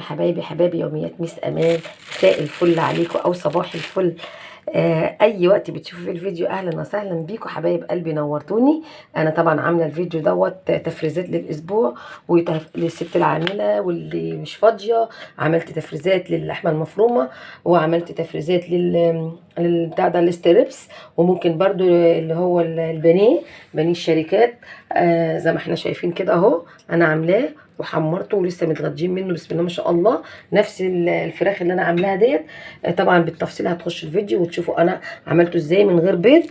يا حبايبي حبايبي يوميات ميس امان. مساء الفل عليكم او صباح الفل. اي وقت بتشوفوا في الفيديو اهلا وسهلا بيكم حبايب قلبي، نورتوني. انا طبعا عامله الفيديو دوت تفريزات للاسبوع وللست العامله واللي مش فاضيه. عملت تفريزات للحمه المفرومه، وعملت تفريزات بتاع ده الستريبس، وممكن برضو اللي هو البانيه، بانيه الشركات. زي ما احنا شايفين كده اهو، انا عاملاه وحمرته ولسه متغدين منه بسم الله ما شاء الله. نفس الفراخ اللي انا عاملاها ديت. طبعا بالتفصيل هتخش الفيديو وتشوفوا انا عملته ازاي من غير بيض،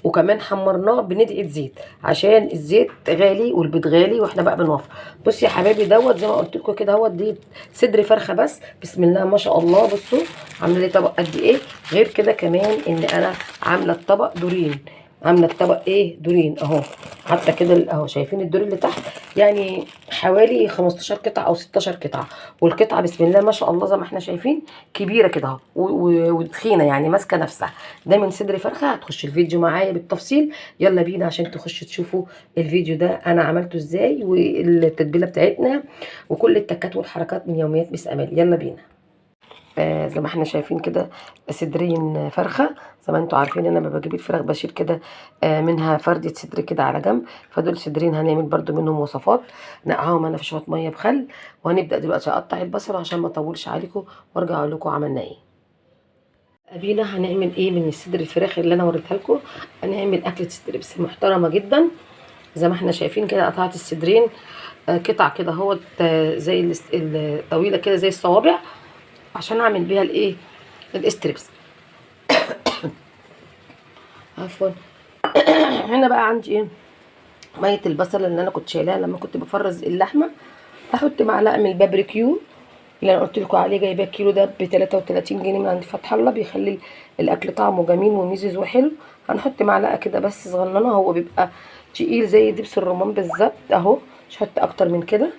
وكمان حمرناه بندقه زيت عشان الزيت غالي والبيض غالي واحنا بقى بنوفر. بص يا حبايبي دوت زي ما قلت لكم كده اهوت، دي صدر فرخه بس بسم الله ما شاء الله. بصوا عامله لي طبق قد ايه. غير كده كمان ان انا عامله الطبق دورين، عامله الطبق ايه دورين اهو. حتى كده اهو شايفين الدور اللي تحت، يعني حوالي 15 قطعه او 16 قطعه، والقطعه بسم الله ما شاء الله زي ما احنا شايفين كبيره كده اهو وتخينه، يعني ماسكه نفسها. ده من صدر فرخه. هتخش الفيديو معايا بالتفصيل، يلا بينا عشان تخشوا تشوفوا الفيديو ده انا عملته ازاي، والتتبيله بتاعتنا وكل التكات والحركات من يوميات مس امال. يلا بينا. زي ما احنا شايفين كده صدرين فرخه. زي ما انتوا عارفين انا لما بجيب الفراخ بشيل كده منها فردة صدر كده على جنب، فدول صدرين هنعمل برده منهم وصفات. نقعهم انا في شويه ميه بخل، وهنبدا دلوقتي اقطع البصل عشان ما اطولش عليكم وارجع اقول لكم عملنا ايه. ابينا هنعمل ايه من الصدر الفراخ اللي انا وريتها لكم. هنعمل اكله ستريبس محترمه جدا. زي ما احنا شايفين كده قطعت الصدرين قطع كده اهوت، زي الطويله كده زي الصوابع، عشان اعمل بيها الايه الاستريبس. عفوا. هنا بقى عندي ايه ميه البصل اللي انا كنت شايلاها لما كنت بفرز اللحمه. هحط معلقه من البابريكيو اللي انا قلت لكم عليه، جايباه الكيلو ده ب 33 جنيه من عند فتح الله، بيخلي الاكل طعمه جميل وميزز وحلو. هنحط معلقه كده بس صغننه، هو بيبقى تقيل زي دبس الرمان بالظبط اهو، مش هحط اكتر من كده.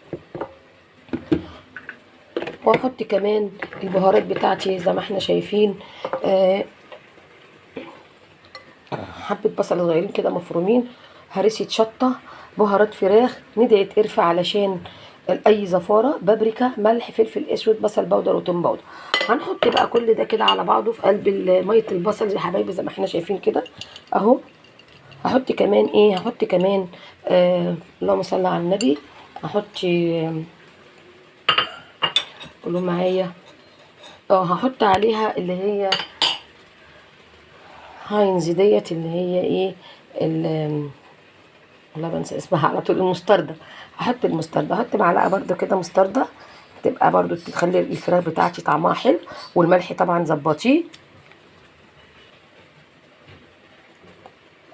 وهحط كمان البهارات بتاعتي زي ما احنا شايفين، حبه بصل صغيرين كده مفرومين، هرسه شطه، بهارات فراخ، ندعه قرفه علشان اي زفاره، بابريكا، ملح، فلفل اسود، بصل بودر وتوم بودر. هنحط بقى كل ده كده على بعضه في قلب ميه البصل يا حبايبي زي ما احنا شايفين كده اهو. هحط كمان ايه، هحط كمان اللهم صل على النبي، هحط قولوا معايا هحط عليها اللي هي هاينز ديت، اللي هي ايه والله بنسى اسمها على طول، المستردة. هحط المستردة، هحط معلقه برده كده مستردة، تبقى برده تخلي الفراخ بتاعتي طعمها حلو. والملح طبعا ظبطيه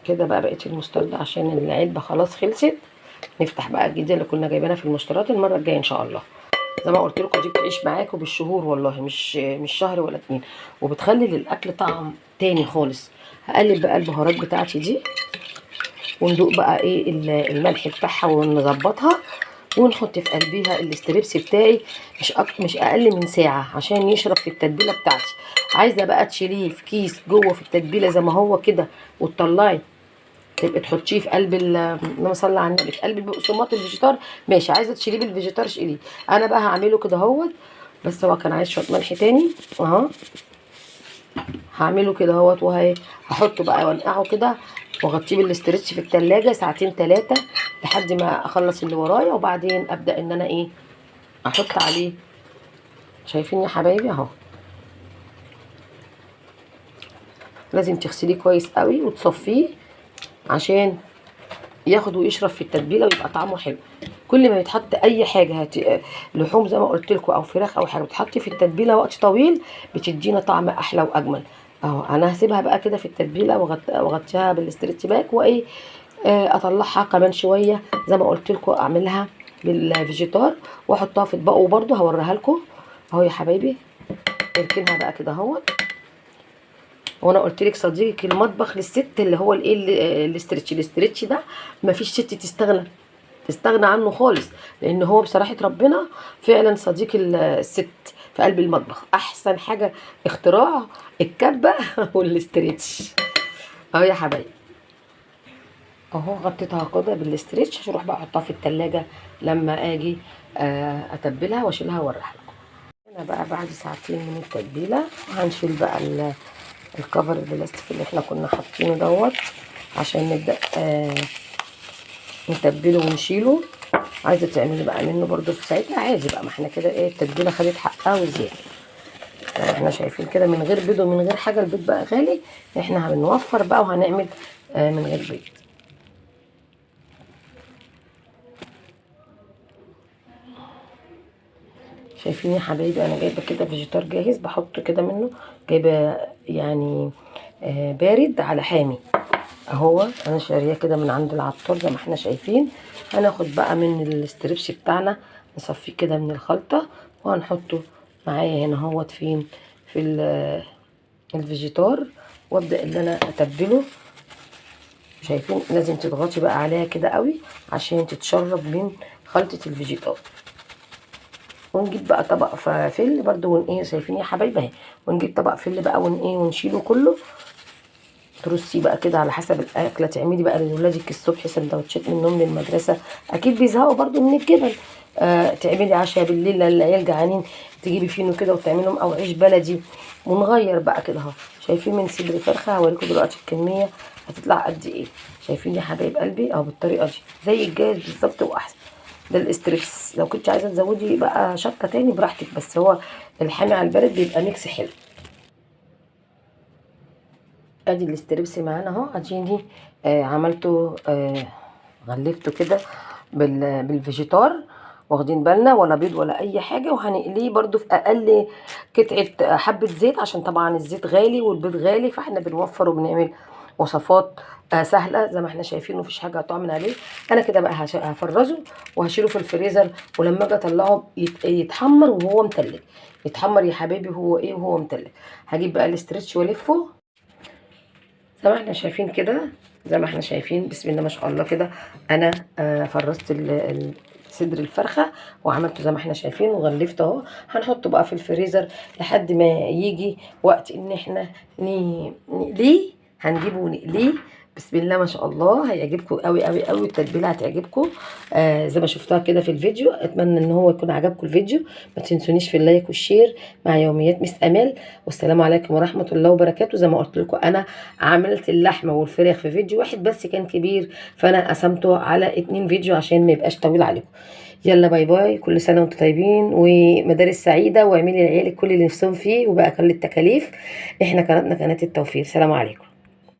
كده. بقى بقيت المستردة عشان العلبه خلاص خلصت. نفتح بقى الجديده اللي كنا جايبينها في المشتريات المره الجايه ان شاء الله. زي ما قلت لكم دي بتعيش معاكم بالشهور والله، مش شهر ولا اتنين، وبتخلي للاكل طعم تاني خالص. هقلب بقى البهارات بتاعتي دي، وندوق بقى ايه الملح بتاعها ونظبطها، ونحط في قلبيها الاستريبس بتاعي مش اقل من ساعه عشان يشرب في التتبيله بتاعتي. عايزه بقى تشيليه في كيس جوه في التتبيله زي ما هو كده وتطلعي، تبقي تحطيه في قلب اللهم صل على النبي، في قلب البقسماط الفيجيتار ماشي. عايزه تشيليه بالفيجيتار شيليه. انا بقى هعمله كده اهوت، بس هو كان عايز شويه ملح تاني اهو. هعمله كده اهوت هحطه بقى وانقعه كده، واغطيه بالاسترتش في التلاجة ساعتين 3 لحد ما اخلص اللي ورايا، وبعدين ابدا ان انا ايه احط عليه. شايفين يا حبايبي اهو، لازم تغسليه كويس قوي وتصفيه عشان ياخد ويشرب في التتبيله ويبقى طعمه حلو. كل ما يتحط اي حاجه لحوم زي ما قلت لكم او فراخ او حاجه بتحطي في التتبيله وقت طويل بتدينا طعم احلى واجمل اهو. انا هسيبها بقى كده في التتبيله واغطيها بالاسترتش باك، وايه اطلعها كمان شويه زي ما قلت لكم، اعملها بالفيجيتار واحطها في اطباق، وبرده هوريها لكم اهو يا حبايبي. اركنها بقى كده اهوت. وانا قلت لك صديقي المطبخ للست اللي هو الايه الاسترتش ده مفيش ست تستغنى عنه خالص، لان هو بصراحه ربنا فعلا صديق الست في قلب المطبخ. احسن حاجه اختراع الكبه والاسترتش اهو يا حبايبي اهو. غطيتها كده بالاسترتش عشان اروح بقى احطها في التلاجة لما اجي اتبلها واشيلها واوريها لكم. انا بقى بعد ساعتين من التتبيله هنشيل بقى الكفر البلاستيك اللي احنا كنا حاطينه دوت عشان نبدا نتبله ونشيله. عايزه تعملي بقى منه برده في ساعتها عادي بقى، ما احنا كده ايه التتبيله خدت حقها وزياده. يعني احنا شايفين كده من غير بيض ومن غير حاجه، البيض بقى غالي، احنا هنوفر بقى وهنعمل من غير بيض. شايفين يا حبايبي انا جايبه كده فيجيتار جاهز بحط كده منه، جايبه يعني بارد على حامي اهو. انا شاريه كده من عند العطار زي ما احنا شايفين. هناخد بقى من الاستريبس بتاعنا نصفيه كده من الخلطه وهنحطه معايا هنا اهوت فين في الفيجيتار، وابدا ان انا اتبله. شايفين لازم تضغطي بقى عليها كده قوي عشان تتشرب من خلطه الفيجيتار. ونجيب بقى طبق فل برده ايه شايفين يا حبايبي اهي، ونجيب طبق فل بقى ايه ونشيله كله. ترصي بقى كده على حسب الاكله، تعملي بقى لولادك الصبح سندوتشات منهم للمدرسه، اكيد بيزهقوا برده من الجبن. تعملي عشاء بالليل للعيال جعانين تجيبي فينو كده وتعملهم، او عيش بلدي. ونغير بقى كده اهو. شايفين من صدر فرخه هوريكم دلوقتي الكميه هتطلع قد ايه. شايفين يا حبايب قلبي اهو بالطريقه دي زي الجاهز بالظبط واحسن. ده الاستريبس، لو كنت عايزه تزودي بقى شطه تاني براحتك، بس هو الحامي على البارد بيبقى ميكس حلو. ادي الاستريبس معانا اهو، اديني عملته غلفته كده بالفيجيتار، واخدين بالنا ولا بيض ولا اي حاجه. وهنقليه برده في اقل قطعه حبه زيت، عشان طبعا الزيت غالي والبيض غالي، فاحنا بنوفر وبنعمل وصفات سهله زي ما احنا شايفين، مفيش حاجه هتعمل عليه. انا كده بقى هفرزه وهشيله في الفريزر، ولما اجي اطلعه يتحمر وهو متلج. يتحمر يا حبايبي هو ايه وهو متلج. هجيب بقى الاسترتش والفه زي ما احنا شايفين كده، زي ما احنا شايفين بسم الله ما شاء الله كده. انا فرزت صدر الفرخه وعملته زي ما احنا شايفين وغلفته اهو. هنحطه بقى في الفريزر لحد ما يجي وقت ان احنا نقليه. هنجيبه ونقليه بسم الله ما شاء الله، هيعجبكم قوي قوي قوي. التتبيله هتعجبكم زي ما شفتها كده في الفيديو. اتمنى ان هو يكون عجبكم الفيديو. ما تنسونيش في اللايك والشير مع يوميات مس امال. والسلام عليكم ورحمه الله وبركاته. زي ما قلت لكم انا عملت اللحمه والفراخ في فيديو واحد بس كان كبير، فانا قسمته على 2 فيديو عشان ما يبقاش طويل عليكم. يلا باي باي، كل سنه وانتم طيبين ومدارس سعيده، واعملي لعيالك كل اللي نفسهم فيه وباقل التكاليف. احنا قناتنا قناه التوفير. سلام عليكم.